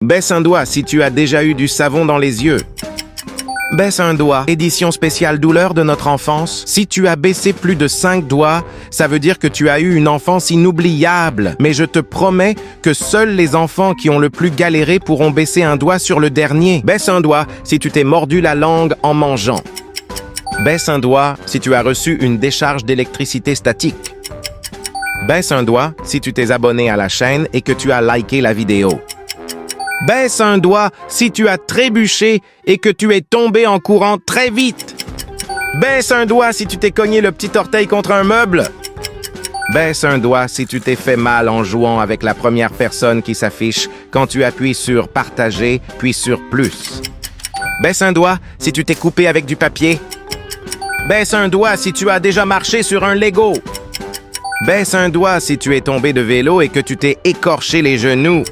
Baisse un doigt si tu as déjà eu du savon dans les yeux. Baisse un doigt, édition spéciale douleur de notre enfance. Si tu as baissé plus de 5 doigts, ça veut dire que tu as eu une enfance inoubliable. Mais je te promets que seuls les enfants qui ont le plus galéré pourront baisser un doigt sur le dernier. Baisse un doigt si tu t'es mordu la langue en mangeant. Baisse un doigt si tu as reçu une décharge d'électricité statique. Baisse un doigt si tu t'es abonné à la chaîne et que tu as liké la vidéo. Baisse un doigt si tu as trébuché et que tu es tombé en courant très vite. Baisse un doigt si tu t'es cogné le petit orteil contre un meuble. Baisse un doigt si tu t'es fait mal en jouant avec la première personne qui s'affiche quand tu appuies sur « Partager » puis sur « Plus ». Baisse un doigt si tu t'es coupé avec du papier. Baisse un doigt si tu as déjà marché sur un Lego. Baisse un doigt si tu es tombé de vélo et que tu t'es écorché les genoux.